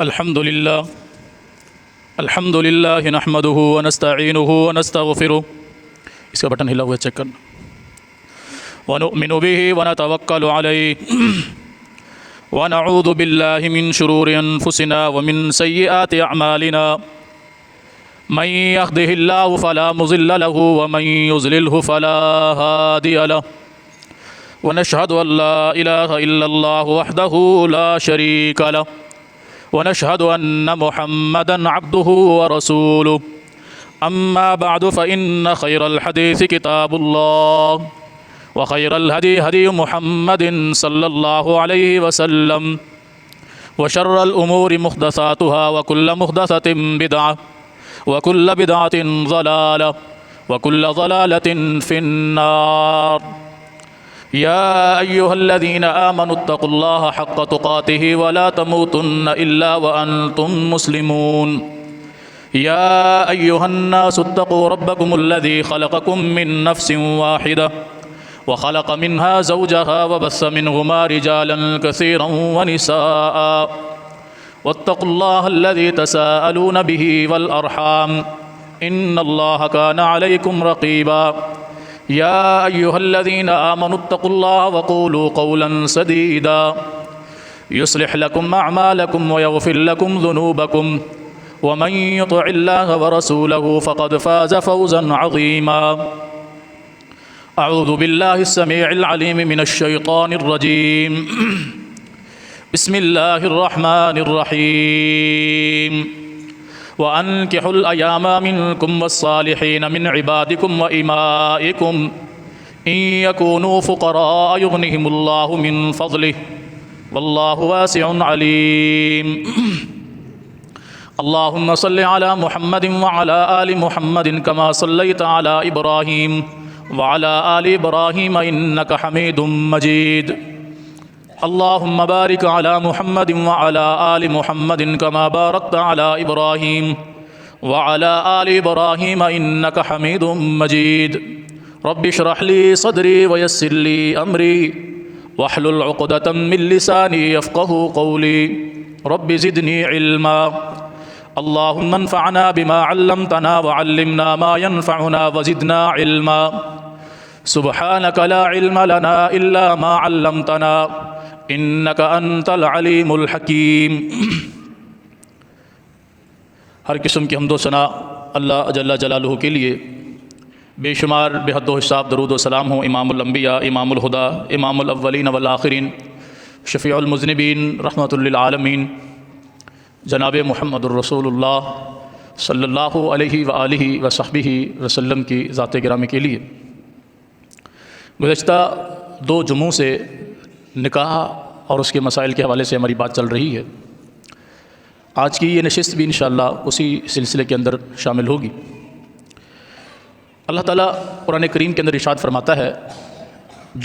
الحمد للہ نحمده ونستعینه ونستغفره. اس کا بٹن ہلا ہوا ہے، چیک کرنا. ونؤمن به ونتوکل علیہ ونعوذ باللہ من شرور انفسنا ومن سیئات اعمالنا. من يهده الله فلا مضل له ومن يضلله فلا هادي له. ونشهد ان لا اله الا الله وحده لا شريك له ونشهد أن محمدًا عبده ورسوله. أما بعد فإن خير الحديث كتاب الله وخير الهدي هدي محمد صلى الله عليه وسلم وشر الأمور محدثاتها وكل محدثة بدعة وكل بدعة ضلالة وكل ضلالة في النار. يا أيها الذين آمنوا اتقوا الله حق تقاته ولا تموتن إلا وأنتم مسلمون. يا أيها الناس اتقوا ربكم الذي خلقكم من نفس واحدة وخلق منها زوجها وبث منهما رجالا كثيرا ونساء واتقوا الله الذي تساءلون به والأرحام إن الله كان عليكم رقيبا. يا أيها الذين آمنوا اتقوا الله وقولوا قولا سديدا يصلح لكم أعمالكم ويغفر لكم ذنوبكم ومن يطع الله ورسوله فقد فاز فوزا عظيما. أعوذ بالله السميع العليم من الشيطان الرجيم. بسم الله الرحمن الرحيم. وأنكحوا الأيام منكم والصالحين من عبادكم وإمائكم إن يكونوا فقراء يغنهم الله من فضله والله واسع عليم. اللهم صل على محمد وعلى آل محمد كما صليت على إبراهيم وعلى آل إبراهيم إنك حميد مجيد. اللهم بارك على محمد وعلى آل محمد كما باركت على إبراهيم وعلى آل إبراهيم إنك حميد مجيد. رب اشرح لي صدري ويسر لي أمري واحلل عقدة من لساني يفقهوا قولي. رب زدني علما. اللهم انفعنا بما علمتنا وعلمنا ما ينفعنا وزدنا علما. سبحانك لا علم لنا إلا ما علمتنا انک انت العلیم الحکیم. ہر قسم کی حمد و ثنا اللہ جل جلالہ کے لیے. بے شمار بے حد و حساب درود و سلام ہوں امام الانبیاء، امام الہدا، امام الاولین والآخرین، شفیع المذنبین، رحمۃ للعالمین، جناب محمد الرسول اللہ صلی اللہ علیہ وآلہ وصحبہ وسلم کی ذات گرامی کے لیے. گزشتہ 2 جمعوں سے نکاح اور اس کے مسائل کے حوالے سے ہماری بات چل رہی ہے. آج کی یہ نشست بھی انشاءاللہ اسی سلسلے کے اندر شامل ہوگی. اللہ تعالیٰ قرآن کریم کے اندر ارشاد فرماتا ہے،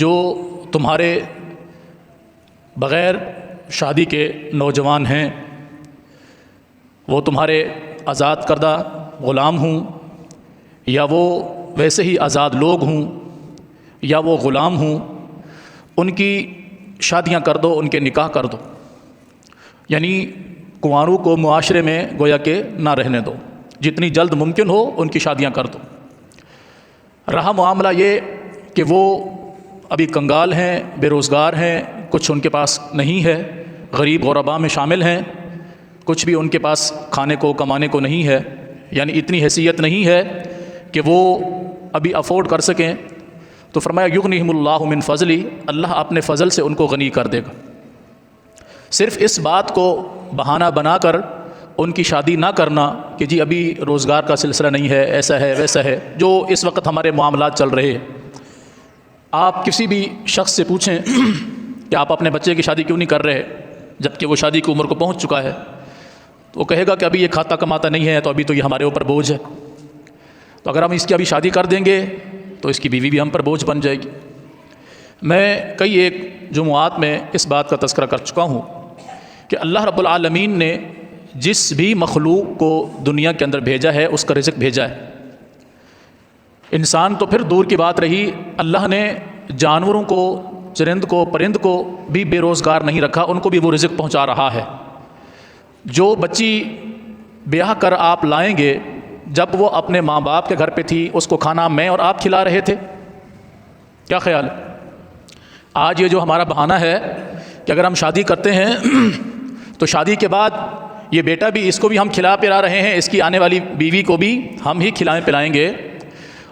جو تمہارے بغیر شادی کے نوجوان ہیں وہ تمہارے آزاد کردہ غلام ہوں یا وہ ویسے ہی آزاد لوگ ہوں یا وہ غلام ہوں، ان کی شادیاں کر دو، ان کے نکاح کر دو. یعنی کنواروں کو معاشرے میں گویا کہ نہ رہنے دو، جتنی جلد ممکن ہو ان کی شادیاں کر دو. رہا معاملہ یہ کہ وہ ابھی کنگال ہیں، بے روزگار ہیں، کچھ ان کے پاس نہیں ہے، غریب غرباء میں شامل ہیں، کچھ بھی ان کے پاس کھانے کو کمانے کو نہیں ہے، یعنی اتنی حیثیت نہیں ہے کہ وہ ابھی افورڈ کر سکیں. تو فرمایا یغنیہم اللہ من فضلی، اللہ اپنے فضل سے ان کو غنی کر دے گا. صرف اس بات کو بہانہ بنا کر ان کی شادی نہ کرنا کہ جی ابھی روزگار کا سلسلہ نہیں ہے، ایسا ہے ویسا ہے، جو اس وقت ہمارے معاملات چل رہے ہیں. آپ کسی بھی شخص سے پوچھیں کہ آپ اپنے بچے کی شادی کیوں نہیں کر رہے جب کہ وہ شادی کی عمر کو پہنچ چکا ہے، تو وہ کہے گا کہ ابھی یہ کھاتا کماتا نہیں ہے تو ابھی تو یہ ہمارے اوپر بوجھ ہے. تو اگر ہم اس کی ابھی شادی کر دیں گے تو اس کی بیوی بھی ہم پر بوجھ بن جائے گی. میں کئی ایک جمعات میں اس بات کا تذکرہ کر چکا ہوں کہ اللہ رب العالمین نے جس بھی مخلوق کو دنیا کے اندر بھیجا ہے اس کا رزق بھیجا ہے. انسان تو پھر دور کی بات رہی، اللہ نے جانوروں کو، چرند کو، پرند کو بھی بے روزگار نہیں رکھا، ان کو بھی وہ رزق پہنچا رہا ہے. جو بچی بیاہ کر آپ لائیں گے، جب وہ اپنے ماں باپ کے گھر پہ تھی اس کو کھانا میں اور آپ کھلا رہے تھے؟ کیا خیال ہے؟ آج یہ جو ہمارا بہانہ ہے کہ اگر ہم شادی کرتے ہیں تو شادی کے بعد یہ بیٹا بھی، اس کو بھی ہم کھلا پلا رہے ہیں، اس کی آنے والی بیوی کو بھی ہم ہی کھلائیں پلائیں گے۔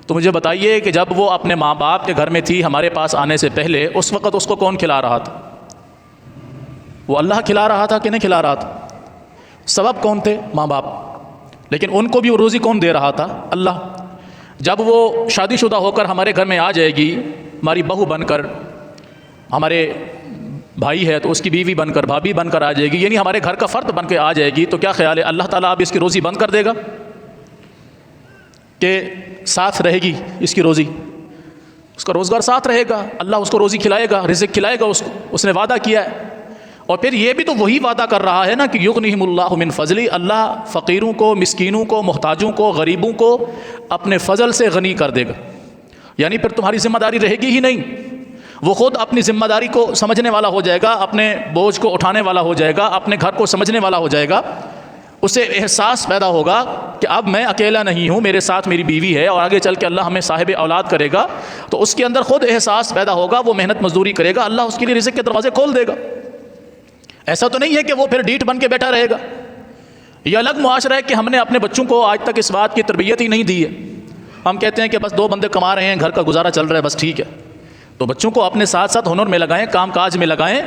تو مجھے بتائیے کہ جب وہ اپنے ماں باپ کے گھر میں تھی ہمارے پاس آنے سے پہلے، اس وقت اس کو کون کھلا رہا تھا؟ وہ اللہ کھلا رہا تھا کہ نہیں کھلا رہا تھا؟ سبب کون تھے؟ ماں باپ، لیکن ان کو بھی وہ روزی کون دے رہا تھا؟ اللہ۔ جب وہ شادی شدہ ہو کر ہمارے گھر میں آ جائے گی، ہماری بہو بن کر، ہمارے بھائی ہے تو اس کی بیوی بن کر، بھابھی بن کر آ جائے گی، یعنی ہمارے گھر کا فرد بن کے آ جائے گی، تو کیا خیال ہے اللہ تعالیٰ اب اس کی روزی بند کر دے گا کہ ساتھ رہے گی اس کی روزی؟ اس کا روزگار ساتھ رہے گا، اللہ اس کو روزی کھلائے گا، رزق کھلائے گا اس کو، اس نے وعدہ کیا ہے۔ اور پھر یہ بھی تو وہی وعدہ کر رہا ہے نا کہ یغنیہم اللہ من فضلی، اللہ فقیروں کو، مسکینوں کو، محتاجوں کو، غریبوں کو اپنے فضل سے غنی کر دے گا۔ یعنی پھر تمہاری ذمہ داری رہے گی ہی نہیں، وہ خود اپنی ذمہ داری کو سمجھنے والا ہو جائے گا، اپنے بوجھ کو اٹھانے والا ہو جائے گا، اپنے گھر کو سمجھنے والا ہو جائے گا، اسے احساس پیدا ہوگا کہ اب میں اکیلا نہیں ہوں، میرے ساتھ میری بیوی ہے، اور آگے چل کے اللہ ہمیں صاحب اولاد کرے گا، تو اس کے اندر خود احساس پیدا ہوگا، وہ محنت مزدوری کرے گا، اللہ اس کے لیے رزق کے دروازے کھول دے گا۔ ایسا تو نہیں ہے کہ وہ پھر ڈیٹ بن کے بیٹھا رہے گا۔ یہ الگ معاشرہ ہے کہ ہم نے اپنے بچوں کو آج تک اس بات کی تربیت ہی نہیں دی ہے۔ ہم کہتے ہیں کہ بس 2 بندے کما رہے ہیں، گھر کا گزارا چل رہا ہے، بس ٹھیک ہے۔ تو بچوں کو اپنے ساتھ ساتھ ہنر میں لگائیں، کام کاج میں لگائیں،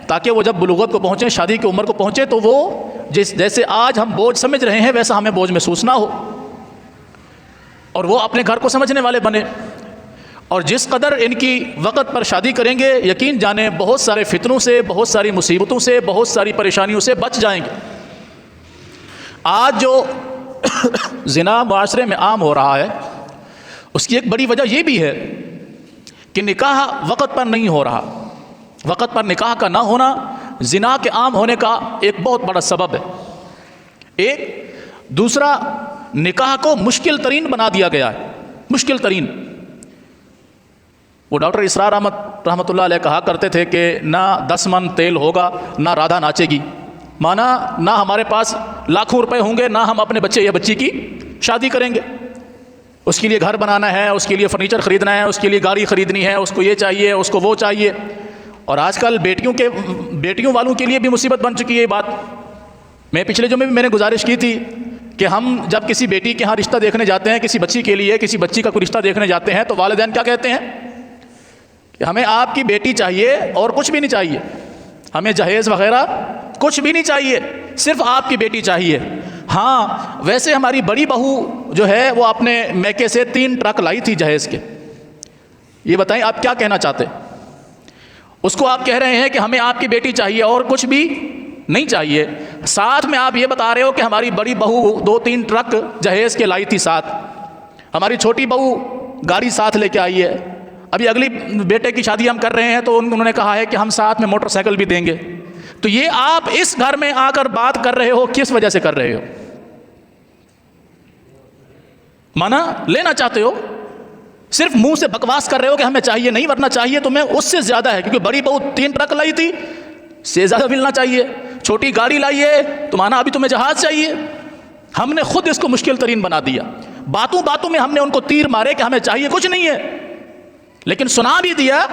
تاکہ وہ جب بلوغت کو پہنچیں، شادی کی عمر کو پہنچے، تو وہ جیسے آج ہم بوجھ سمجھ رہے ہیں ویسا ہمیں بوجھ محسوس نہ ہو، اور وہ اپنے گھر کو سمجھنے والے بنے۔ اور جس قدر ان کی وقت پر شادی کریں گے، یقین جانیں بہت سارے فتنوں سے، بہت ساری مصیبتوں سے، بہت ساری پریشانیوں سے بچ جائیں گے۔ آج جو زنا معاشرے میں عام ہو رہا ہے، اس کی ایک بڑی وجہ یہ بھی ہے کہ نکاح وقت پر نہیں ہو رہا۔ وقت پر نکاح کا نہ ہونا زنا کے عام ہونے کا ایک بہت بڑا سبب ہے۔ ایک دوسرا، نکاح کو مشکل ترین بنا دیا گیا ہے، مشکل ترین۔ وہ ڈاکٹر اسرار احمد رحمۃ اللہ علیہ کہا کرتے تھے کہ نہ 10 من تیل ہوگا، نہ رادھا ناچے گی، مانا نہ ہمارے پاس لاکھوں روپے ہوں گے، نہ ہم اپنے بچے یا بچی کی شادی کریں گے۔ اس کے لیے گھر بنانا ہے، اس کے لیے فرنیچر خریدنا ہے، اس کے لیے گاڑی خریدنی ہے، اس کو یہ چاہیے، اس کو وہ چاہیے۔ اور آج کل بیٹیوں والوں کے لیے بھی مصیبت بن چکی ہے یہ بات۔ میں پچھلے جمعے میں نے گزارش کی تھی کہ ہم جب کسی بیٹی کے ہاں رشتہ دیکھنے جاتے ہیں، کسی بچی کے لیے، کسی بچی کا کوئی رشتہ دیکھنے جاتے ہیں، تو والدین کیا کہتے ہیں کہ ہمیں آپ کی بیٹی چاہیے اور کچھ بھی نہیں چاہیے، ہمیں جہیز وغیرہ کچھ بھی نہیں چاہیے، صرف آپ کی بیٹی چاہیے۔ ہاں ویسے ہماری بڑی بہو جو ہے وہ اپنے میکے سے 3 ٹرک لائی تھی جہیز کے۔ یہ بتائیں آپ کیا کہنا چاہتے؟ اس کو آپ کہہ رہے ہیں کہ ہمیں آپ کی بیٹی چاہیے اور کچھ بھی نہیں چاہیے، ساتھ میں آپ یہ بتا رہے ہو کہ ہماری بڑی بہو 2-3 ٹرک جہیز کے لائی تھی ساتھ، ہماری چھوٹی بہو گاڑی ساتھ لے کے آئی ہے، ابھی اگلی بیٹے کی شادی ہم کر رہے ہیں تو انہوں نے کہا ہے کہ ہم ساتھ میں موٹر سائیکل بھی دیں گے۔ تو یہ آپ اس گھر میں آ کر بات کر رہے ہو، کس وجہ سے کر رہے ہو؟ مانا لینا چاہتے ہو، صرف منہ سے بکواس کر رہے ہو کہ ہمیں چاہیے نہیں، ورنہ چاہیے تو میں اس سے زیادہ ہے، کیونکہ بڑی بہو 3 ٹرک لائی تھی، سے زیادہ ملنا چاہیے، چھوٹی گاڑی لائی ہے تو مانا ابھی تمہیں جہاز چاہیے۔ ہم نے خود اس کو مشکل ترین بنا دیا، باتوں باتوں میں ہم نے ان کو تیر مارے کہ ہمیں چاہیے کچھ نہیں ہے، لیکن سنا بھی دیا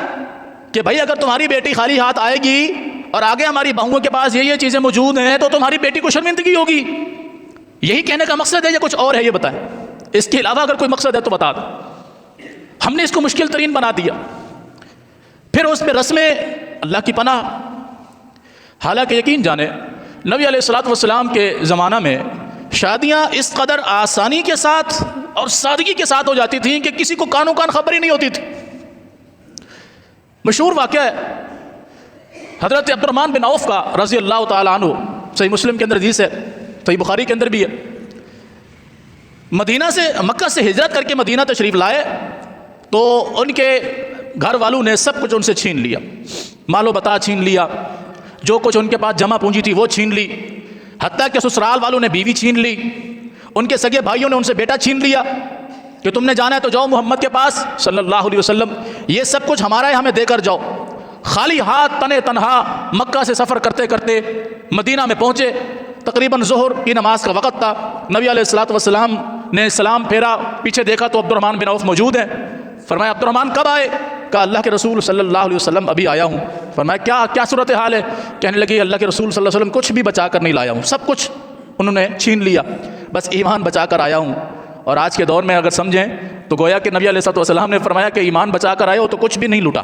کہ بھائی اگر تمہاری بیٹی خالی ہاتھ آئے گی اور آگے ہماری بہوؤں کے پاس یہ چیزیں موجود ہیں تو تمہاری بیٹی کو شرمندگی ہوگی۔ یہی کہنے کا مقصد ہے یا کچھ اور ہے؟ یہ بتائیں، اس کے علاوہ اگر کوئی مقصد ہے تو بتا دیں۔ ہم نے اس کو مشکل ترین بنا دیا، پھر اس پہ رسمیں اللہ کی پناہ۔ حالانکہ یقین جانیں نبی علیہ الصلوۃ والسلام کے زمانہ میں شادیاں اس قدر آسانی کے ساتھ اور سادگی کے ساتھ ہو جاتی تھیں کہ کسی کو کانوں کان خبر ہی نہیں ہوتی تھی۔ مشہور واقعہ ہے حضرت عبد الرحمن بن عوف کا رضی اللہ تعالیٰ عنہ، صحیح مسلم کے اندر حدیث ہے، صحیح بخاری کے اندر بھی ہے۔ مکہ سے ہجرت کر کے مدینہ تشریف لائے تو ان کے گھر والوں نے سب کچھ ان سے چھین لیا، مال و بتا چھین لیا، جو کچھ ان کے پاس جمع پونجی تھی وہ چھین لی، حتیٰ کہ سسرال والوں نے بیوی چھین لی، ان کے سگے بھائیوں نے ان سے بیٹا چھین لیا کہ تم نے جانا ہے تو جاؤ محمد کے پاس صلی اللہ علیہ وسلم، یہ سب کچھ ہمارا ہے، ہمیں دے کر جاؤ۔ خالی ہاتھ تنہا مکہ سے سفر کرتے کرتے مدینہ میں پہنچے، تقریباً ظہر کی نماز کا وقت تھا. نبی علیہ الصلوۃ والسلام نے سلام پھیرا, پیچھے دیکھا تو عبد الرحمن بن عوف موجود ہیں. فرمایا عبد الرحمن کب آئے؟ کہا اللہ کے رسول صلی اللہ علیہ وسلم ابھی آیا ہوں. فرمایا کیا صورت حال ہے؟ کہنے لگے اللہ کے رسول صلی اللہ علیہ وسلم کچھ بھی بچا کر نہیں لایا ہوں, سب کچھ انہوں نے چھین لیا, بس ایمان بچا کر آیا ہوں. اور آج کے دور میں اگر سمجھیں تو گویا کہ نبی علیہ الصلوۃ والسلام نے فرمایا کہ ایمان بچا کر آئے ہو تو کچھ بھی نہیں لوٹا,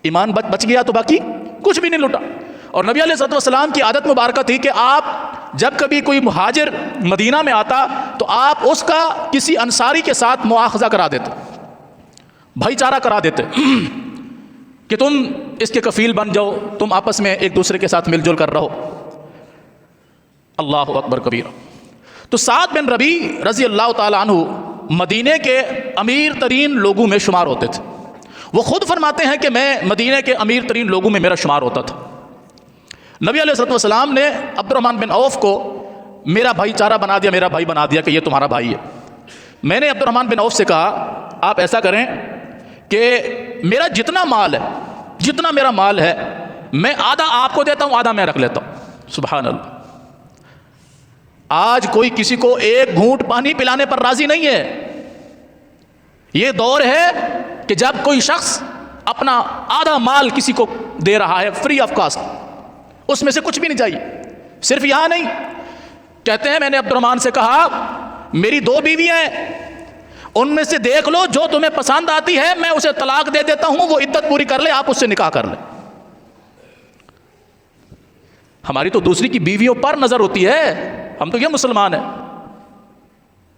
ایمان بچ گیا تو باقی کچھ بھی نہیں لوٹا. اور نبی علیہ الصلوۃ والسلام کی عادت مبارکہ تھی کہ آپ جب کبھی کوئی مہاجر مدینہ میں آتا تو آپ اس کا کسی انصاری کے ساتھ مواخذہ کرا دیتے, بھائی چارہ کرا دیتے کہ تم اس کے کفیل بن جاؤ, تم آپس میں ایک دوسرے کے ساتھ مل جل کر رہو. اللہ اکبر کبیرہ. تو سعد بن ربیع رضی اللہ تعالیٰ عنہ مدینے کے امیر ترین لوگوں میں شمار ہوتے تھے. وہ خود فرماتے ہیں کہ میں مدینے کے امیر ترین لوگوں میں میرا شمار ہوتا تھا. نبی علیہ الصلوۃ والسلام نے عبد الرحمن بن عوف کو میرا بھائی چارہ بنا دیا, میرا بھائی بنا دیا کہ یہ تمہارا بھائی ہے. میں نے عبد الرحمن بن عوف سے کہا آپ ایسا کریں کہ میرا جتنا مال ہے, جتنا میرا مال ہے میں آدھا آپ کو دیتا ہوں, آدھا میں رکھ لیتا ہوں. سبحان اللہ. آج کوئی کسی کو ایک گھونٹ پانی پلانے پر راضی نہیں ہے. یہ دور ہے کہ جب کوئی شخص اپنا آدھا مال کسی کو دے رہا ہے فری آف کاسٹ, اس میں سے کچھ بھی نہیں چاہیے. صرف یہاں نہیں, کہتے ہیں میں نے عبد الرحمن سے کہا میری 2 بیویاں ہیں, ان میں سے دیکھ لو جو تمہیں پسند آتی ہے میں اسے طلاق دے دیتا ہوں, وہ عدت پوری کر لے, آپ اس سے نکاح کر لیں. ہماری تو دوسری کی بیویوں پر نظر ہوتی ہے, ہم تو یہ مسلمان ہیں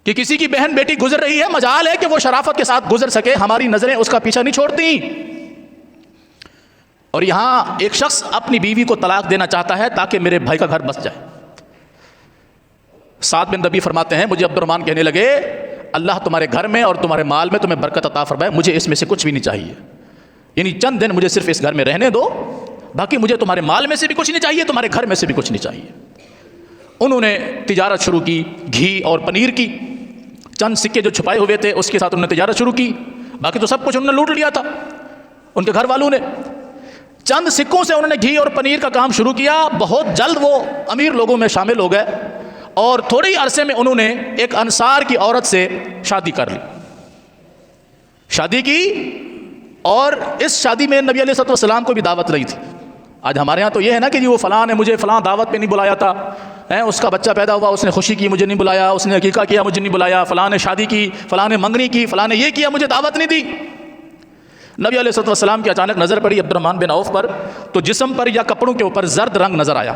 کہ کسی کی بہن بیٹی گزر رہی ہے, مجال ہے کہ وہ شرافت کے ساتھ گزر سکے, ہماری نظریں اس کا پیچھا نہیں چھوڑتی. اور یہاں ایک شخص اپنی بیوی کو طلاق دینا چاہتا ہے تاکہ میرے بھائی کا گھر بس جائے. سعد بن ربیع فرماتے ہیں مجھے عبد الرحمن کہنے لگے اللہ تمہارے گھر میں اور تمہارے مال میں تمہیں برکت عطا فرمائے, مجھے اس میں سے کچھ بھی نہیں چاہیے, یعنی چند دن مجھے صرف اس گھر میں رہنے دو, باقی مجھے تمہارے مال میں سے بھی کچھ نہیں چاہیے, تمہارے گھر میں سے بھی کچھ نہیں چاہیے. انہوں نے تجارت شروع کی گھی اور پنیر کی, چند سکے جو چھپائے ہوئے تھے اس کے ساتھ انہوں نے تجارت شروع کی, باقی تو سب کچھ انہوں نے لوٹ لیا تھا ان کے گھر والوں نے. چند سکوں سے انہوں نے گھی اور پنیر کا کام شروع کیا, بہت جلد وہ امیر لوگوں میں شامل ہو گئے اور تھوڑے ہی عرصے میں انہوں نے ایک انصار کی عورت سے شادی کر لی, شادی کی, اور اس شادی میں نبی علیہ الصلوۃ والسلام کو بھی دعوت رہی تھی. آج ہمارے ہاں تو یہ ہے نا کہ جی وہ فلاں نے مجھے فلاں دعوت پہ نہیں بلایا تھا, اس کا بچہ پیدا ہوا اس نے خوشی کی مجھے نہیں بلایا, اس نے عقیقہ کیا مجھے نہیں بلایا, فلاں نے شادی کی, فلاں نے منگنی کی, فلاں نے یہ کیا, مجھے دعوت نہیں دی. نبی علیہ الصلوۃ والسلام کی اچانک نظر پڑی عبد الرحمن بن عوف پر, تو جسم پر یا کپڑوں کے اوپر زرد رنگ نظر آیا,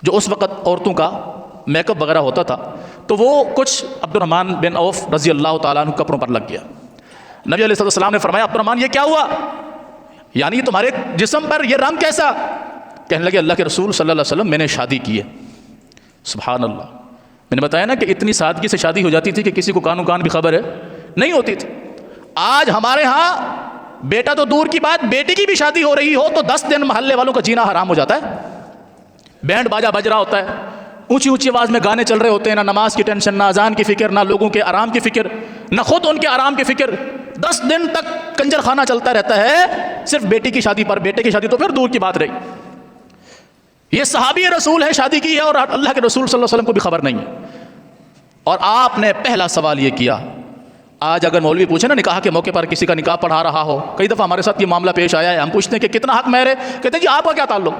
جو اس وقت عورتوں کا میک اپ وغیرہ ہوتا تھا, تو وہ کچھ عبد الرحمن بن عوف رضی اللہ تعالیٰ عنہ کپڑوں پر لگ گیا. نبی علیہ الصلوۃ والسلام نے فرمایا عبد الرحمن یہ کیا ہوا, یعنی تمہارے جسم پر یہ رنگ کیسا؟ کہنے لگے اللہ کے رسول صلی اللہ علیہ وسلم میں نے شادی کی ہے. سبحان اللہ. میں نے بتایا نا کہ اتنی سادگی سے شادی ہو جاتی تھی کہ کسی کو کانوں کان بھی خبر ہے نہیں ہوتی تھی. آج ہمارے ہاں بیٹا تو دور کی بات, بیٹی کی بھی شادی ہو رہی ہو تو 10 دن محلے والوں کا جینا حرام ہو جاتا ہے. بینڈ باجا بج رہا ہوتا ہے, اونچی اونچی آواز میں گانے چل رہے ہوتے ہیں, نہ نماز کی ٹینشن, نہ اذان کی فکر, نہ لوگوں کے آرام کی فکر, نہ خود ان کے آرام کی فکر. 10 دن تک کنجر خانہ چلتا رہتا ہے صرف بیٹی کی شادی پر. بیٹے کی شادی تو پھر دور کی بات رہی. یہ صحابی رسول ہے, شادی کی ہے, اور اللہ کے رسول صلی اللہ علیہ وسلم کو بھی خبر نہیں ہے. اور آپ نے پہلا سوال یہ کیا, آج اگر مولوی پوچھے نا نکاح کے موقع پر کسی کا نکاح پڑھا رہا ہو, کئی دفعہ ہمارے ساتھ یہ معاملہ پیش آیا ہے, ہم پوچھتے ہیں کہ کتنا حق مہر ہے, کہتے ہیں جی آپ کا کیا تعلق,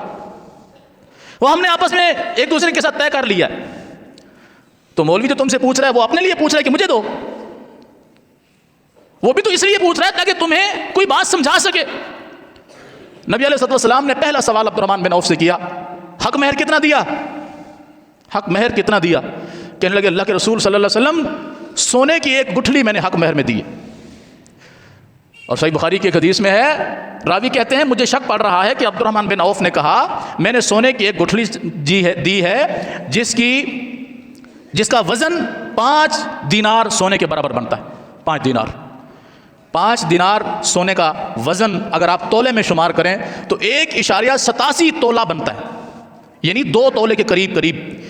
وہ ہم نے آپس میں ایک دوسرے کے ساتھ طے کر لیا ہے. تو مولوی جو تم سے پوچھ رہا ہے وہ اپنے لیے پوچھ رہا ہے کہ مجھے دو, وہ بھی تو اس لیے پوچھ رہا ہے تاکہ تمہیں کوئی بات سمجھا سکے. نبی علیہ الصلوۃ والسلام نے پہلا سوال عبد الرحمن بن عوف سے کیا, حق مہر کتنا دیا, حق مہر کتنا دیا؟ کہنے لگے اللہ کے رسول صلی اللہ علیہ وسلم سونے کی ایک گٹھلی میں نے حق مہر میں دی. اور صحیح بخاری کی ایک حدیث میں ہے, راوی کہتے ہیں مجھے شک پڑ رہا ہے کہ عبد الرحمن بن عوف نے کہا میں نے سونے کی ایک گٹھلی دی ہے جس کا وزن 5 دینار سونے کے برابر بنتا ہے. 5 دینار سونے کا وزن اگر آپ تولے میں شمار کریں تو 1.87 تولہ بنتا ہے, یعنی 2 تولے کے قریب.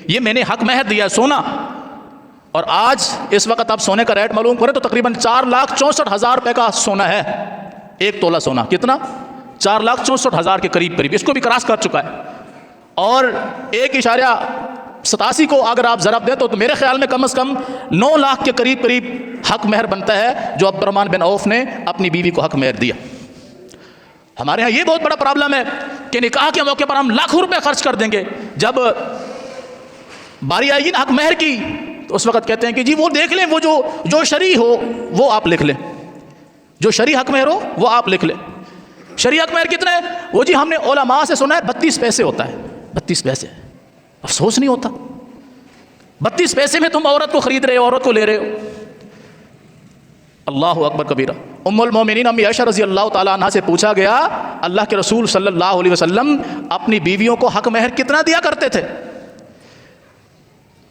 یہ میں نے حق مہر دیا ہے سونا. اور آج اس وقت آپ سونے کا ریٹ معلوم کریں تو تقریباً 4,64,000 روپے کا سونا ہے. 1 تولہ سونا کتنا؟ 4,64,000 کے قریب. اس کو بھی کراس کر چکا ہے. اور 1.87 کو اگر آپ ضرب دیں تو میرے خیال میں کم از کم 9 لاکھ کے قریب حق مہر بنتا ہے جو عبد الرحمن بن عوف نے اپنی بیوی کو حق مہر دیا۔ ہمارے ہاں یہ بہت بڑا پرابلم ہے کہ نکاح کے موقع پر ہم لاکھوں روپے خرچ کر دیں گے، جب باری آئے گی نا حق مہر کی تو اس وقت کہتے ہیں کہ جی وہ دیکھ لیں، وہ جو شرعی ہو وہ آپ لکھ لیں، جو شرعی حق مہر ہو وہ آپ لکھ لیں۔ شرعی حق مہر کتنا ہے؟ وہ جی ہم نے علماء سے سنا ہے 32 پیسے ہوتا ہے، 32 پیسے۔ افسوس نہیں ہوتا 32 پیسے میں تم عورت کو خرید رہے ہو، عورت کو لے رہے ہو۔ اللہ اکبر کبیرہ۔ ام المومنین امی عائشہ رضی اللہ تعالیٰ عنہ سے پوچھا گیا اللہ کے رسول صلی اللہ علیہ وسلم اپنی بیویوں کو حق مہر کتنا دیا کرتے تھے؟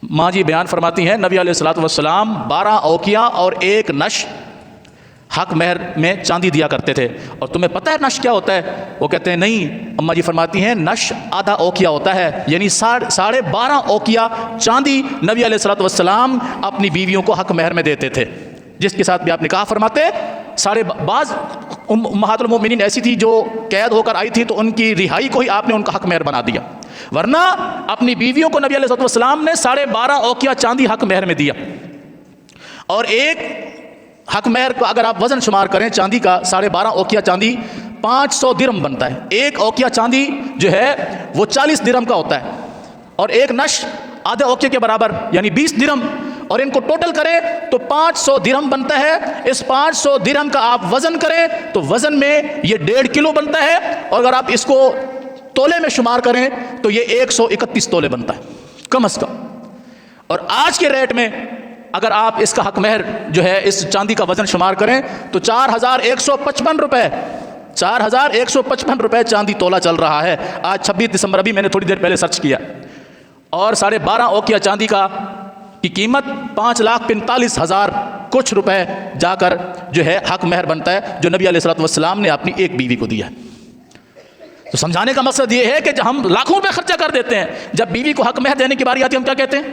ماں جی بیان فرماتی ہیں نبی علیہ الصلوۃ والسلام 12 اوقیہ اور 1 نش حق مہر میں چاندی دیا کرتے تھے۔ اور تمہیں پتہ ہے نش کیا ہوتا ہے؟ وہ کہتے ہیں نہیں۔ اماں جی فرماتی ہیں نش آدھا اوقیہ ہوتا ہے، یعنی 12.5 اوقیہ چاندی نبی علیہ الصلوۃ والسلام اپنی بیویوں کو حق مہر میں دیتے تھے، جس کے ساتھ بھی آپ نکاح فرماتے۔ بعض امہات المؤمنین ایسی تھی جو قید ہو کر آئی تھی تو ان کی رہائی کو ہی آپ نے ان کا حق مہر بنا دیا، ورنہ اپنی بیویوں کو نبی علیہ الصلوۃ والسلام نے 12.5 اوقیہ چاندی حق مہر میں دیا۔ اور ایک حق مہر کو اگر آپ وزن شمار کریں چاندی کا، 12.5 اوقیہ چاندی 500 درہم بنتا ہے۔ 1 اوقیہ چاندی جو ہے وہ 40 درہم کا ہوتا ہے، اور 1 نش آدھے اوقیہ کے برابر یعنی 20 درہم، اور ان کو ٹوٹل کریں تو 500 درہم بنتا ہے۔ اس 500 درہم کا آپ وزن کریں تو وزن میں یہ 1.5 کلو بنتا ہے، اور اگر آپ اس کو تولے میں شمار کریں تو یہ 131 تولے بنتا ہے کم از کم۔ اور آج کے ریٹ میں اگر آپ اس کا حق مہر جو ہے اس چاندی کا وزن شمار کریں تو 4155 روپے 4155 روپے چاندی تولا چل رہا ہے آج 26 دسمبر، ابھی میں نے تھوڑی دیر پہلے سرچ کیا، اور 12.5 اوقیہ چاندی کی قیمت 5,45,000 کچھ روپے جا کر جو ہے حق مہر بنتا ہے جو نبی علیہ الصلوۃ والسلام نے اپنی ایک بیوی کو دیا ہے۔ تو سمجھانے کا مقصد یہ ہے کہ جب ہم لاکھوں روپے خرچہ کر دیتے ہیں، جب بیوی کو حق مہر دینے کی باری آتی ہے ہم کیا کہتے ہیں؟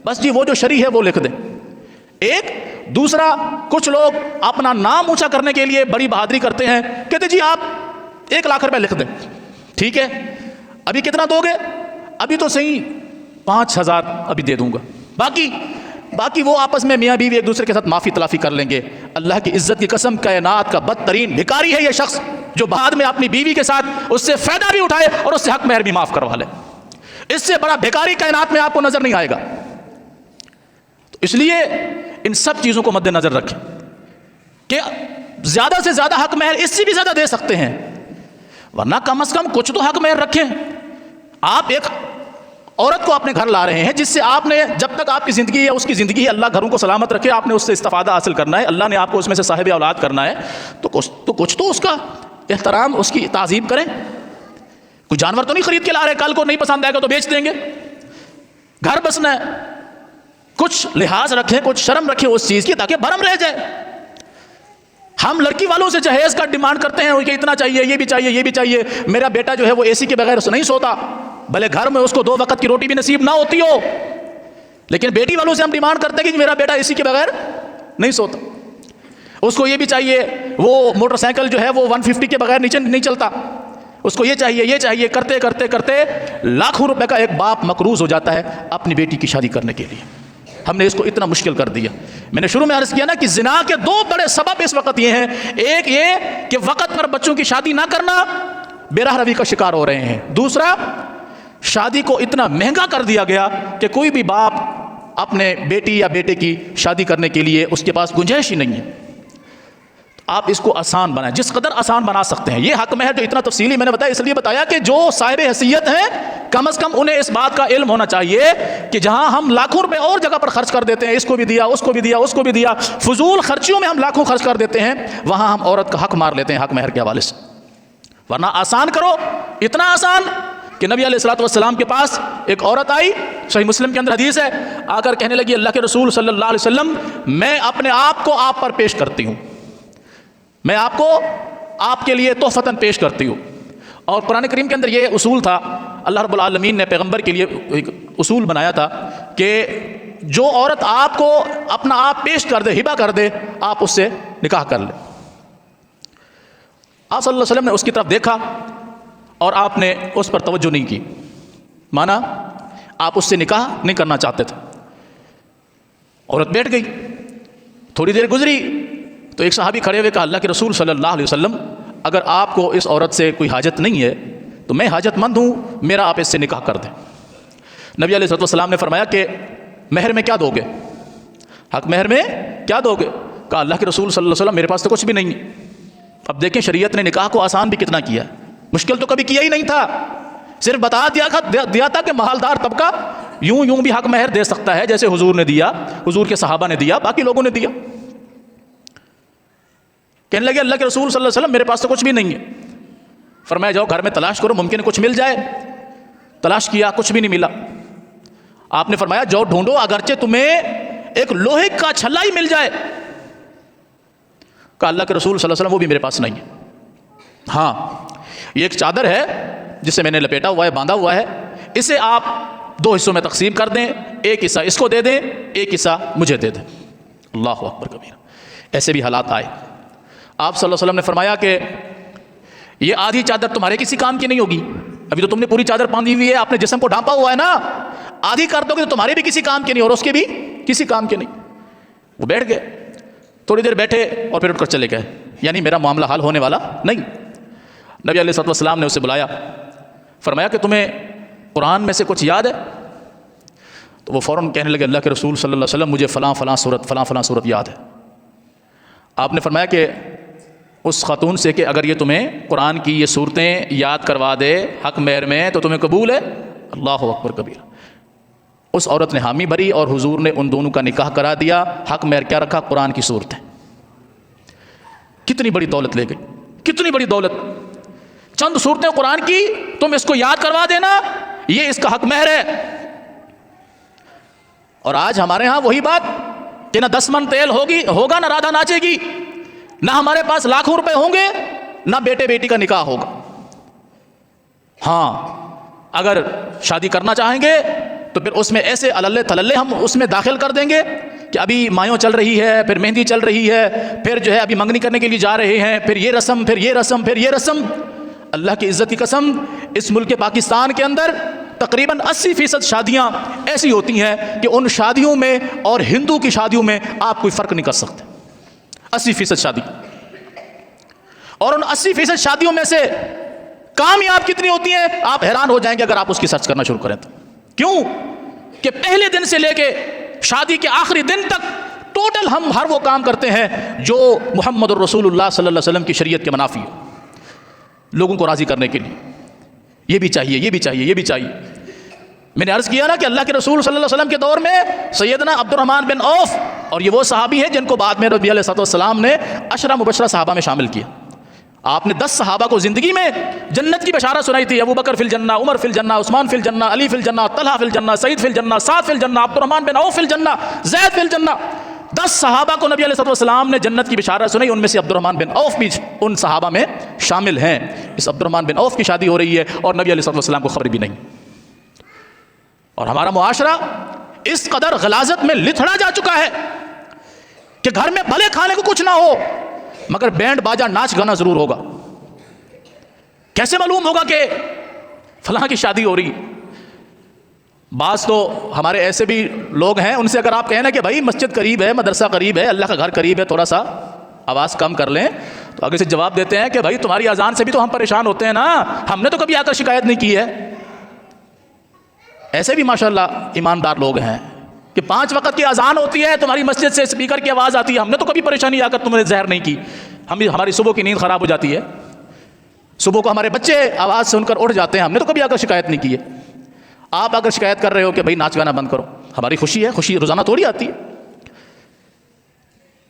بس جی وہ جو شرعی ہے وہ لکھ دیں۔ ایک دوسرا، کچھ لوگ اپنا نام اونچا کرنے کے لیے بڑی بہادری کرتے ہیں، کہتے جی آپ 1 لاکھ روپے لکھ دیں، ٹھیک ہے ابھی کتنا دو گے؟ ابھی تو صحیح 5,000 ابھی دے دوں گا، باقی وہ آپس میں میاں بیوی ایک دوسرے کے ساتھ معافی تلافی کر لیں گے۔ اللہ کی عزت کی قسم، کائنات کا بدترین بھکاری ہے یہ شخص جو بعد میں اپنی بیوی کے ساتھ اس سے فائدہ بھی اٹھائے اور اس سے حق مہر بھی معاف کروا لے۔ اس سے بڑا بھکاری کائنات میں آپ کو نظر نہیں آئے گا۔ تو اس لیے ان سب چیزوں کو مد نظر رکھیں کہ زیادہ سے زیادہ حق مہر اس سے بھی زیادہ دے سکتے ہیں، ورنہ کم از کم کچھ تو حق مہر رکھیں۔ آپ ایک عورت کو اپنے گھر لا رہے ہیں جس سے آپ نے، جب تک آپ کی زندگی ہے اس کی زندگی ہے، اللہ گھروں کو سلامت رکھے، آپ نے اس سے استفادہ حاصل کرنا ہے، اللہ نے آپ کو اس میں سے صاحب اولاد کرنا ہے، تو کچھ تو اس کا احترام، اس کی تعظیم کریں۔ کوئی جانور تو نہیں خرید کے لا رہے، کل کو نہیں پسند آئے گا تو بیچ دیں گے، گھر بسنا ہے۔ کچھ لحاظ رکھیں، کچھ شرم رکھیں اس چیز کی تاکہ بھرم رہ جائے۔ ہم لڑکی والوں سے جہیز کا ڈیمانڈ کرتے ہیں کہ اتنا چاہیے، یہ بھی چاہیے، یہ بھی چاہیے، میرا بیٹا جو ہے وہ اے سی کے بغیر نہیں سوتا، بھلے گھر میں اس کو 2 وقت کی روٹی بھی نصیب نہ ہوتی ہو، لیکن بیٹی والوں سے ہم ڈیمانڈ کرتے ہیں کہ میرا بیٹا اے سی کے بغیر نہیں سوتا، اس کو یہ بھی چاہیے، وہ موٹر سائیکل جو ہے وہ 150 کے بغیر نیچے نہیں چلتا، اس کو یہ چاہیے، یہ چاہیے، کرتے کرتے کرتے لاکھوں روپے کا ایک باپ مقروض ہو جاتا ہے اپنی بیٹی کی شادی کرنے کے لیے۔ ہم نے اس کو اتنا مشکل کر دیا۔ میں نے شروع میں عرض کیا نا کہ زنا کے 2 بڑے سبب اس وقت یہ ہیں، ایک یہ کہ وقت پر بچوں کی شادی نہ کرنا، بے راہ روی کا شکار ہو رہے ہیں، دوسرا شادی کو اتنا مہنگا کر دیا گیا کہ کوئی بھی باپ اپنے بیٹی یا بیٹے کی شادی کرنے کے لیے اس کے پاس گنجائش ہی نہیں ہے۔ آپ اس کو آسان بنائیں، جس قدر آسان بنا سکتے ہیں۔ یہ حق مہر جو اتنا تفصیلی میں نے بتایا، اس لیے بتایا کہ جو صاحب حیثیت ہیں کم از کم انہیں اس بات کا علم ہونا چاہیے کہ جہاں ہم لاکھوں روپے اور جگہ پر خرچ کر دیتے ہیں، اس کو بھی دیا، اس کو بھی دیا، اس کو بھی دیا، فضول خرچیوں میں ہم لاکھوں خرچ کر دیتے ہیں، وہاں ہم عورت کا حق مار لیتے ہیں حق مہر کے حوالے سے۔ ورنہ آسان کرو، اتنا آسان کہ نبی علیہ الصلوۃ والسلام کے پاس ایک عورت آئی، صحیح مسلم کے اندر حدیث ہے، آ کر کہنے لگی اللہ کے رسول صلی اللہ علیہ وسلم، میں اپنے آپ کو آپ پر پیش کرتی ہوں، میں آپ کو آپ کے لیے تحفتاً پیش کرتی ہوں۔ اور قرآن کریم کے اندر یہ اصول تھا، اللہ رب العالمین نے پیغمبر کے لیے ایک اصول بنایا تھا کہ جو عورت آپ کو اپنا آپ پیش کر دے، ہبہ کر دے، آپ اس سے نکاح کر لیں۔ آپ صلی اللہ علیہ وسلم نے اس کی طرف دیکھا اور آپ نے اس پر توجہ نہیں کی، مانا آپ اس سے نکاح نہیں کرنا چاہتے تھے. عورت بیٹھ گئی. تھوڑی دیر گزری تو ایک صحابی کھڑے ہوئے کہا اللہ کے رسول صلی اللہ علیہ وسلم اگر آپ کو اس عورت سے کوئی حاجت نہیں ہے تو میں حاجت مند ہوں, میرا آپ اس سے نکاح کر دیں. نبی علیہ السلام نے فرمایا کہ مہر میں کیا دو گے؟ حق مہر میں کیا دو گے؟ کہا اللہ کے رسول صلی اللہ علیہ وسلم میرے پاس تو کچھ بھی نہیں ہے. اب دیکھیں شریعت نے نکاح کو آسان بھی کتنا کیا ہے, مشکل تو کبھی کیا ہی نہیں تھا, صرف بتا دیا تھا کہ مالدار طبقہ یوں بھی حق مہر دے سکتا ہے جیسے حضور نے دیا, حضور کے صحابہ نے دیا, باقی لوگوں نے دیا. کہنے لگے اللہ کے رسول صلی اللہ علیہ وسلم میرے پاس تو کچھ بھی نہیں ہے. فرمایا جاؤ گھر میں تلاش کرو, ممکن ہے کچھ مل جائے. تلاش کیا, کچھ بھی نہیں ملا. آپ نے فرمایا جاؤ ڈھونڈو, اگرچہ تمہیں ایک لوہے کا چھلا ہی مل جائے. کہا اللہ کے رسول صلی اللہ علیہ وسلم وہ بھی میرے پاس نہیں ہے. ہاں یہ ایک چادر ہے جسے میں نے لپیٹا ہوا ہے, باندھا ہوا ہے, اسے آپ 2 حصوں میں تقسیم کر دیں, ایک حصہ اس کو دے دیں, ایک حصہ مجھے دے دیں. اللہ اکبر کبیرہ. ایسے بھی حالات آئے. آپ صلی اللہ علیہ وسلم نے فرمایا کہ یہ آدھی چادر تمہارے کسی کام کی نہیں ہوگی. ابھی تو تم نے پوری چادر باندھی ہوئی ہے, آپ نے جسم کو ڈھانپا ہوا ہے نا, آدھی کر دو گے تو تمہارے بھی کسی کام کے نہیں اور اس کے بھی کسی کام کے نہیں. وہ بیٹھ گئے, تھوڑی دیر بیٹھے اور پھر اٹھ کر چلے گئے, یعنی میرا معاملہ حل ہونے والا نہیں. نبی علیہ السلام نے اسے بلایا, فرمایا کہ تمہیں قرآن میں سے کچھ یاد ہے؟ تو وہ فوراً کہنے لگے اللہ کے رسول صلی اللہ علیہ وسلم مجھے فلاں فلاں صورت یاد ہے. آپ نے فرمایا کہ اس خاتون سے کہ اگر یہ تمہیں قرآن کی یہ صورتیں یاد کروا دے حق مہر میں تو تمہیں قبول ہے؟ اللہ اکبر کبیرہ. اس عورت نے حامی بھری اور حضور نے ان دونوں کا نکاح کرا دیا. حق مہر کیا رکھا؟ قرآن کی صورتیں. کتنی بڑی دولت لے گئی, کتنی بڑی دولت. چند صورتیں قرآن کی تم اس کو یاد کروا دینا, یہ اس کا حق مہر ہے. اور آج ہمارے ہاں وہی بات کہ نہ 10 من تیل ہوگا, نہ رادھا ناچے گی, نہ ہمارے پاس لاکھوں روپے ہوں گے, نہ بیٹے بیٹی کا نکاح ہوگا. ہاں اگر شادی کرنا چاہیں گے تو پھر اس میں ایسے اللے تللے ہم اس میں داخل کر دیں گے کہ ابھی مایوں چل رہی ہے, پھر مہندی چل رہی ہے, پھر جو ہے ابھی منگنی کرنے کے لیے جا رہے ہیں, پھر یہ رسم, پھر یہ رسم, پھر یہ رسم. اللہ کی عزت کی قسم, اس ملک پاکستان کے اندر تقریباً 80% شادیاں ایسی ہوتی ہیں کہ ان شادیوں میں اور ہندو کی شادیوں میں آپ کوئی فرق نہیں کر سکتے. 80% شادی, اور ان 80% شادیوں میں سے کامیاب کتنی ہوتی ہیں آپ حیران ہو جائیں گے اگر آپ اس کی سرچ کرنا شروع کریں تو. کیوں کہ پہلے دن سے لے کے شادی کے آخری دن تک ٹوٹل ہم ہر وہ کام کرتے ہیں جو محمد الرسول اللہ صلی اللہ علیہ وسلم کی شریعت کے منافی ہے, لوگوں کو راضی کرنے کے لیے. یہ بھی چاہیے, یہ بھی چاہیے, یہ بھی چاہیے. میں نے عرض کیا نا کہ اللہ کے رسول صلی اللہ علیہ وسلم کے دور میں سیدنا عبد الرحمن بن عوف, اور یہ وہ صحابی ہیں جن کو بعد میں نبی علیہ السلام نے 10 مبشرہ صحابہ میں شامل کیا. آپ نے 10 صحابہ کو زندگی میں جنت کی بشارت سنائی تھی. ابو بکر فی الجنہ, عمر فی الجنہ, عثمان فی الجنہ, علی فی الجنہ, طلحہ فی الجنہ, سعید فی الجنہ, سعد فی الجنہ, عبد الرحمن بن عوف فی الجنہ, زید فی الجنہ. 10 صحابہ کو نبی علیہ السلام نے جنت کی بشارت سنائی, ان میں سے عبد الرحمن بن عوف بھی ان صحابہ میں شامل ہیں. اس عبد الرحمن بن عوف کی شادی ہو رہی ہے اور نبی علیہ السلام کو خبر بھی نہیں. اور ہمارا معاشرہ اس قدر غلاظت میں لتھڑا جا چکا ہے کہ گھر میں بھلے کھانے کو کچھ نہ ہو مگر بینڈ باجا ناچ گانا ضرور ہوگا. کیسے معلوم ہوگا کہ فلاں کی شادی ہو رہی؟ بعض تو ہمارے ایسے بھی لوگ ہیں, ان سے اگر آپ کہیں نا کہ بھائی مسجد قریب ہے, مدرسہ قریب ہے, اللہ کا گھر قریب ہے, تھوڑا سا آواز کم کر لیں, تو آگے سے جواب دیتے ہیں کہ بھائی تمہاری اذان سے بھی تو ہم پریشان ہوتے ہیں نا, ہم نے تو کبھی آ کر شکایت نہیں کی ہے. ایسے بھی ماشاءاللہ ایماندار لوگ ہیں کہ 5 وقت کی اذان ہوتی ہے, تمہاری مسجد سے اسپیکر کی آواز آتی ہے, ہم نے تو کبھی پریشانی آ کر تم نے زہر نہیں کی. ہماری صبح کی نیند خراب ہو جاتی ہے, صبح کو ہمارے بچے آواز سن کر اٹھ جاتے ہیں, ہم نے تو کبھی آ کر شکایت نہیں کی ہے. آپ اگر شکایت کر رہے ہو کہ بھائی ناچ گانا بند کرو, ہماری خوشی ہے, خوشی روزانہ تھوڑی آتی ہے.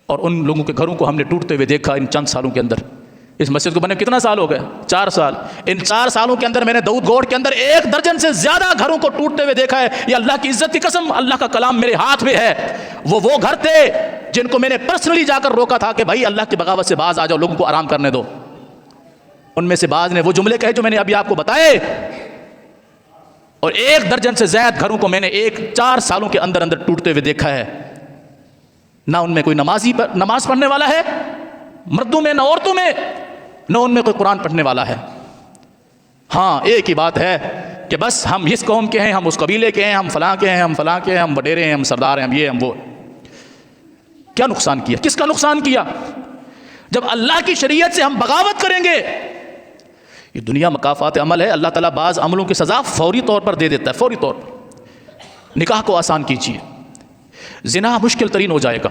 اور ان لوگوں کے گھروں کو ہم نے ٹوٹتے ہوئے دیکھا ان چند سالوں کے اندر. اس مسجد کو بنے کتنا سال ہو گئے؟ 4 سال. ان 4 سالوں کے اندر میں نے داؤد گوڑ کے اندر 1 درجن سے زیادہ گھروں کو ٹوٹتے ہوئے دیکھا ہے. یہ اللہ کی عزت کی قسم, اللہ کا کلام میرے ہاتھ میں ہے. وہ گھر تھے جن کو میں نے پرسنلی جا کر روکا تھا کہ بھائی اللہ کی بغاوت سے باز آ جاؤ, لوگوں کو آرام کرنے دو. ان میں سے بعض نے وہ جملے کہے جو میں نے ابھی آپ کو بتائے, اور 1 درجن سے زیادہ گھروں کو میں نے 4 سالوں کے اندر ٹوٹتے ہوئے دیکھا ہے. نہ ان میں کوئی نماز پڑھنے والا ہے, مردوں میں نہ عورتوں میں, نہ ان میں کوئی قرآن پڑھنے والا ہے. ہاں ایک ہی بات ہے کہ بس ہم اس قوم کے ہیں، ہم اس قبیلے کے ہیں، ہم فلاں کے ہیں، ہم فلاں کے ہیں، ہم وڈیرے ہیں، ہم سردار ہیں، ہم یہ ہم وہ. کیا نقصان کیا؟ کس کا نقصان کیا؟ جب اللہ کی شریعت سے ہم بغاوت کریں گے. یہ دنیا مکافات عمل ہے. اللہ تعالیٰ بعض عملوں کی سزا فوری طور پر دے دیتا ہے، فوری طور پر. نکاح کو آسان کیجیے. زنا مشکل ترین ہو جائے گا.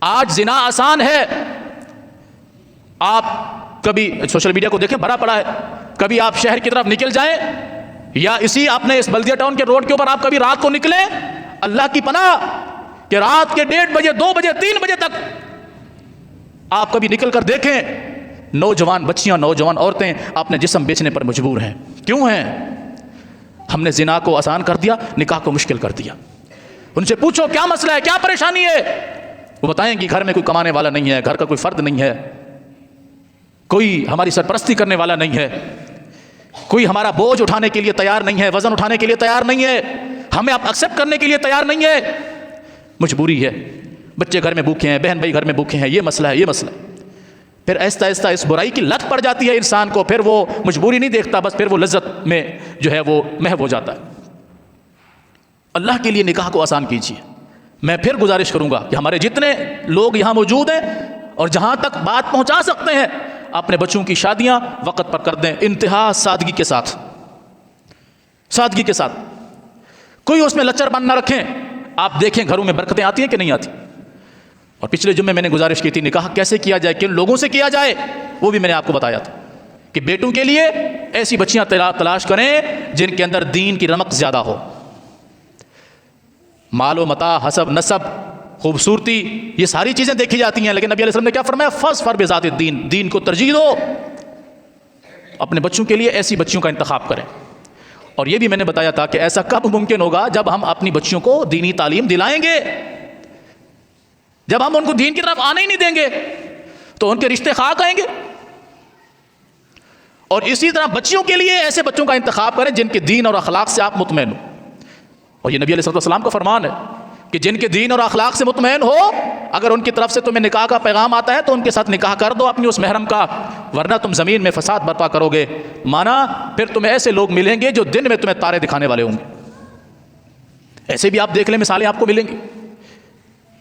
آج زنا آسان ہے. آپ کبھی سوشل میڈیا کو دیکھیں، بھرا پڑا ہے. کبھی آپ شہر کی طرف نکل جائیں یا اسی اپنے اس بلدیہ ٹاؤن کے روڈ کے اوپر آپ کبھی رات کو نکلیں، اللہ کی پناہ کہ رات کے 1:30 بجے 2 بجے 3 بجے تک آپ کبھی نکل کر دیکھیں، نوجوان بچیاں، نوجوان عورتیں اپنے جسم بیچنے پر مجبور ہیں. کیوں ہیں؟ ہم نے زنا کو آسان کر دیا، نکاح کو مشکل کر دیا. ان سے پوچھو کیا مسئلہ ہے، کیا پریشانی ہے، وہ بتائیں گی گھر میں کوئی کمانے والا نہیں ہے، گھر کا کوئی فرد نہیں ہے، کوئی ہماری سرپرستی کرنے والا نہیں ہے، کوئی ہمارا بوجھ اٹھانے کے لیے تیار نہیں ہے، وزن اٹھانے کے لیے تیار نہیں ہے، ہمیں آپ ایکسیپٹ کرنے کے لیے تیار نہیں ہے. مجبوری ہے. بچے گھر میں بھوکے ہیں، بہن بھائی گھر میں بھوکے ہیں، یہ مسئلہ ہے، یہ مسئلہ ہے. پھر آہستہ آہستہ اس برائی کی لت پڑ جاتی ہے انسان کو. پھر وہ مجبوری نہیں دیکھتا، بس پھر وہ لذت میں جو ہے وہ محو ہو جاتا ہے. اللہ کے لیے نکاح کو آسان کیجیے. میں پھر گزارش کروں گا کہ ہمارے جتنے لوگ یہاں موجود ہیں اور جہاں تک بات پہنچا سکتے ہیں، اپنے بچوں کی شادیاں وقت پر کر دیں، انتہا سادگی کے ساتھ. سادگی کے ساتھ. کوئی اس میں لچر بن نہ رکھیں. آپ دیکھیں گھروں میں برکتیں آتی ہیں کہ نہیں آتی. اور پچھلے جمعے میں نے گزارش کی تھی نکاح کیسے کیا جائے، کن لوگوں سے کیا جائے، وہ بھی میں نے آپ کو بتایا تھا کہ بیٹوں کے لیے ایسی بچیاں تلاش کریں جن کے اندر دین کی رمق زیادہ ہو. مال و متاع، حسب، نسب، خوبصورتی، یہ ساری چیزیں دیکھی جاتی ہیں، لیکن نبی علیہ السلام نے کیا فرمایا؟ فاظفر بذات الدین. دین کو ترجیح دو. اپنے بچوں کے لیے ایسی بچیوں کا انتخاب کریں. اور یہ بھی میں نے بتایا تھا کہ ایسا کب ممکن ہوگا؟ جب ہم اپنی بچیوں کو دینی تعلیم دلائیں گے. جب ہم ان کو دین کی طرف آنے ہی نہیں دیں گے تو ان کے رشتے خاک آئیں گے. اور اسی طرح بچیوں کے لیے ایسے بچوں کا انتخاب کریں جن کے دین اور اخلاق سے آپ مطمئن ہو. اور یہ نبی علیہ السلام کا فرمان ہے کہ جن کے دین اور اخلاق سے مطمئن ہو، اگر ان کی طرف سے تمہیں نکاح کا پیغام آتا ہے تو ان کے ساتھ نکاح کر دو اپنی اس محرم کا، ورنہ تم زمین میں فساد برپا کرو گے. مانا پھر تمہیں ایسے لوگ ملیں گے جو دن میں تمہیں تارے دکھانے والے ہوں گے. ایسے بھی آپ دیکھ لیں، مثالیں آپ کو ملیں گی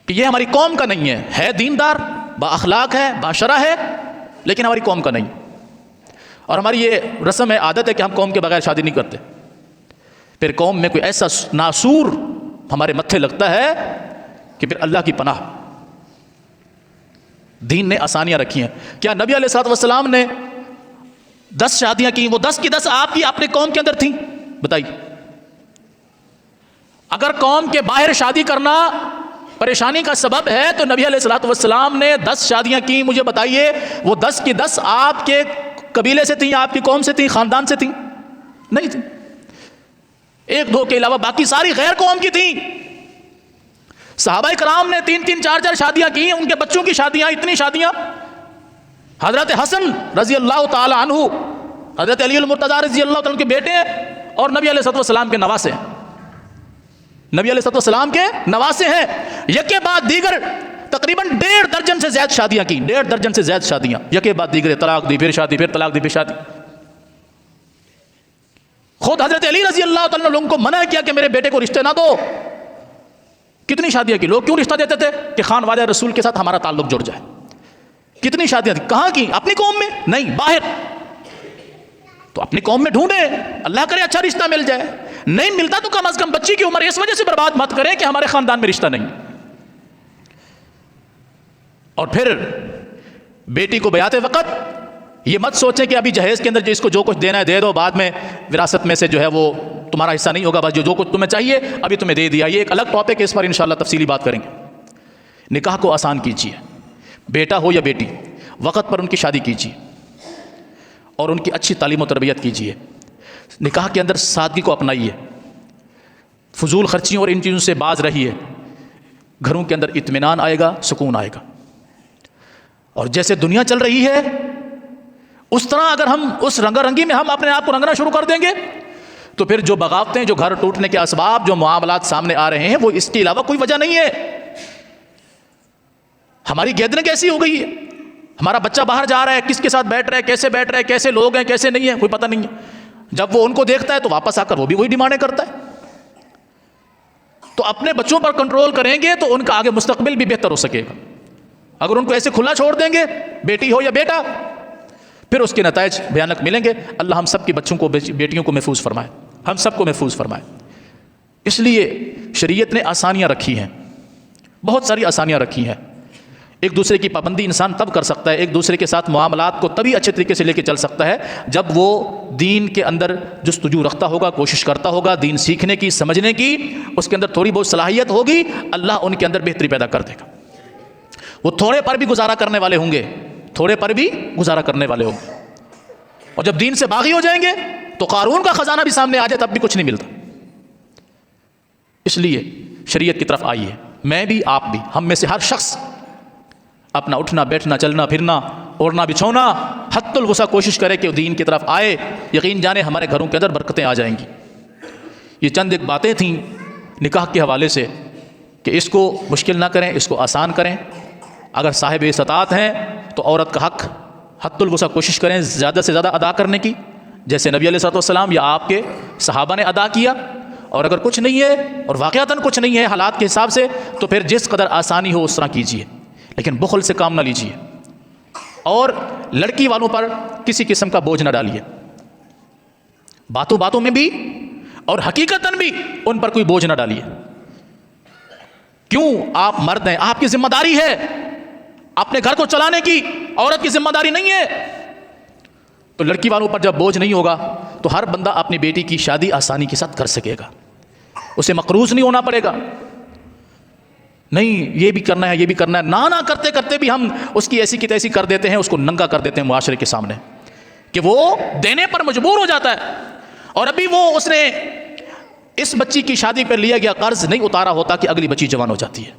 کہ یہ ہماری قوم کا نہیں ہے دیندار، با اخلاق ہے، باشرہ ہے، لیکن ہماری قوم کا نہیں. اور ہماری یہ رسم ہے، عادت ہے کہ ہم قوم کے بغیر شادی نہیں کرتے. پھر قوم میں کوئی ایسا ناسور ہمارے متھے لگتا ہے کہ پھر اللہ کی پناہ. دین نے آسانیاں رکھی ہیں. کیا نبی علیہ الصلوۃ والسلام نے 10 شادیاں کی؟ وہ 10 کی 10 آپ کی اپنے قوم کے اندر تھیں؟ بتائیے. اگر قوم کے باہر شادی کرنا پریشانی کا سبب ہے تو نبی علیہ الصلوۃ والسلام نے 10 شادیاں کی. مجھے بتائیے وہ 10 کی 10 آپ کے قبیلے سے تھیں، آپ کی قوم سے تھیں، خاندان سے تھیں؟ نہیں تھیں. 1-2 کے علاوہ باقی ساری غیر قوم کی تھیں. صحابہ کرام نے 3-3 4-4 شادیاں کی. ان کے بچوں کی شادیاں، اتنی شادیاں. حضرت حسن رضی اللہ تعالی عنہ، حضرت علی المرتضیٰ رضی اللہ تعالی عنہ کے بیٹے ہیں اور نبی علیہ الصلوۃ والسلام کے نواسے ہیں. نبی علیہ الصلوۃ والسلام کے نواسے ہیں. یکے بعد دیگر تقریباً 1.5 درجن سے زیادہ شادیاں کی. 1.5 درجن سے زیادہ شادیاں یکے بعد دیگر، طلاق دی، پھر شادی، پھر طلاق دی، پھر شادی. خود حضرت علی رضی اللہ تعالیٰ عنہ لوگوں کو منع کیا کہ میرے بیٹے کو رشتے نہ دو. کتنی شادیاں کی. لوگ کیوں رشتہ دیتے تھے؟ کہ خان والے رسول کے ساتھ ہمارا تعلق جڑ جائے. کتنی شادیاں تھیں. کہاں کی؟ اپنی قوم میں نہیں، باہر. تو اپنی قوم میں ڈھونڈیں، اللہ کرے اچھا رشتہ مل جائے. نہیں ملتا تو کم از کم بچی کی عمر اس وجہ سے برباد مت کریں کہ ہمارے خاندان میں رشتہ نہیں. اور پھر بیٹی کو بیعت وقت یہ مت سوچیں کہ ابھی جہیز کے اندر جو اس کو جو کچھ دینا ہے دے دو، بعد میں وراثت میں سے جو ہے وہ تمہارا حصہ نہیں ہوگا، بس جو کچھ تمہیں چاہیے ابھی تمہیں دے دیا. یہ ایک الگ ٹاپک ہے، اس پر انشاءاللہ تفصیلی بات کریں گے. نکاح کو آسان کیجیے. بیٹا ہو یا بیٹی، وقت پر ان کی شادی کیجیے اور ان کی اچھی تعلیم و تربیت کیجیے. نکاح کے اندر سادگی کو اپنائیے. فضول خرچیوں اور ان چیزوں سے باز رہیے. گھروں کے اندر اطمینان آئے گا، سکون آئے گا. اور جیسے دنیا چل رہی ہے اس طرح اگر ہم اس رنگا رنگی میں ہم اپنے آپ کو رنگنا شروع کر دیں گے تو پھر جو بغاوتیں، جو گھر ٹوٹنے کے اسباب، جو معاملات سامنے آ رہے ہیں وہ اس کے علاوہ کوئی وجہ نہیں ہے. ہماری گیدنگ کیسی ہو گئی ہے. ہمارا بچہ باہر جا رہا ہے، کس کے ساتھ بیٹھ رہا ہے، کیسے بیٹھ رہا ہے، کیسے لوگ ہیں، کیسے نہیں ہیں، کوئی پتہ نہیں ہے. جب وہ ان کو دیکھتا ہے تو واپس آ کر وہ بھی وہی ڈیمانڈیں کرتا ہے. تو اپنے بچوں پر کنٹرول کریں گے تو ان کا آگے مستقبل بھی بہتر ہو سکے گا. اگر ان کو ایسے کھلا چھوڑ دیں گے, بیٹی ہو یا بیٹا, پھر اس کے نتائج بھیانک ملیں گے. اللہ ہم سب کی بچوں کو, بیٹیوں کو محفوظ فرمائے, ہم سب کو محفوظ فرمائے. اس لیے شریعت نے آسانیاں رکھی ہیں, بہت ساری آسانیاں رکھی ہیں. ایک دوسرے کی پابندی انسان تب کر سکتا ہے, ایک دوسرے کے ساتھ معاملات کو تبھی اچھے طریقے سے لے کے چل سکتا ہے جب وہ دین کے اندر جستجو رکھتا ہوگا, کوشش کرتا ہوگا دین سیکھنے کی, سمجھنے کی. اس کے اندر تھوڑی بہت صلاحیت ہوگی, اللہ ان کے اندر بہتری پیدا کر دے گا. وہ تھوڑے پر بھی گزارا کرنے والے ہوں گے, تھوڑے پر بھی گزارا کرنے والے ہوں گے. اور جب دین سے باغی ہو جائیں گے تو قارون کا خزانہ بھی سامنے آ جائے تب بھی کچھ نہیں ملتا. اس لیے شریعت کی طرف آئیے, میں بھی, آپ بھی, ہم میں سے ہر شخص اپنا اٹھنا بیٹھنا چلنا پھرنا اوڑھنا بچھونا حد الوسع کوشش کرے کہ دین کی طرف آئے. یقین جانے ہمارے گھروں کے اندر برکتیں آ جائیں گی. یہ چند ایک باتیں تھیں نکاح کے حوالے سے کہ اس کو مشکل نہ کریں, اس کو آسان کریں. اگر صاحب استطاعت ہیں تو عورت کا حق حد الوسع کوشش کریں زیادہ سے زیادہ ادا کرنے کی, جیسے نبی علیہ السلام یا آپ کے صحابہ نے ادا کیا. اور اگر کچھ نہیں ہے اور واقعتاً کچھ نہیں ہے حالات کے حساب سے تو پھر جس قدر آسانی ہو اس طرح کیجیے, لیکن بخل سے کام نہ لیجیے. اور لڑکی والوں پر کسی قسم کا بوجھ نہ ڈالیے, باتوں باتوں میں بھی اور حقیقتاً بھی ان پر کوئی بوجھ نہ ڈالیے. کیوں؟ آپ مرد ہیں, آپ کی ذمہ داری ہے اپنے گھر کو چلانے کی, عورت کی ذمہ داری نہیں ہے. تو لڑکی والوں پر جب بوجھ نہیں ہوگا تو ہر بندہ اپنی بیٹی کی شادی آسانی کے ساتھ کر سکے گا, اسے مقروض نہیں ہونا پڑے گا. نہیں یہ بھی کرنا ہے یہ بھی کرنا ہے, نہ کرتے کرتے بھی ہم اس کی ایسی کی تیسی کر دیتے ہیں, اس کو ننگا کر دیتے ہیں معاشرے کے سامنے کہ وہ دینے پر مجبور ہو جاتا ہے. اور ابھی وہ اس نے اس بچی کی شادی پر لیا گیا قرض نہیں اتارا ہوتا کہ اگلی بچی جوان ہو جاتی ہے.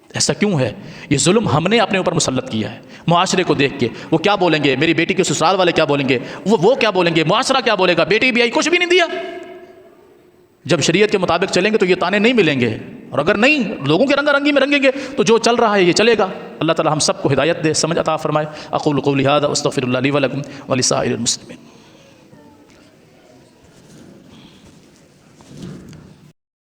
ایسا کیوں ہے؟ یہ ظلم ہم نے اپنے اوپر مسلط کیا ہے. معاشرے کو دیکھ کے وہ کیا بولیں گے, میری بیٹی کے سسرال والے کیا بولیں گے, وہ کیا بولیں گے, معاشرہ کیا بولے گا, بیٹی بھی آئی کچھ بھی نہیں دیا. جب شریعت کے مطابق چلیں گے تو یہ تانے نہیں ملیں گے, اور اگر نہیں لوگوں کے رنگا رنگی میں رنگیں گے تو جو چل رہا ہے یہ چلے گا. اللہ تعالی ہم سب کو ہدایت دے, سمجھ عطا فرمائے. اقول قولی ھذا واستغفر اللہ لی ولکم ولسائر المسلمین.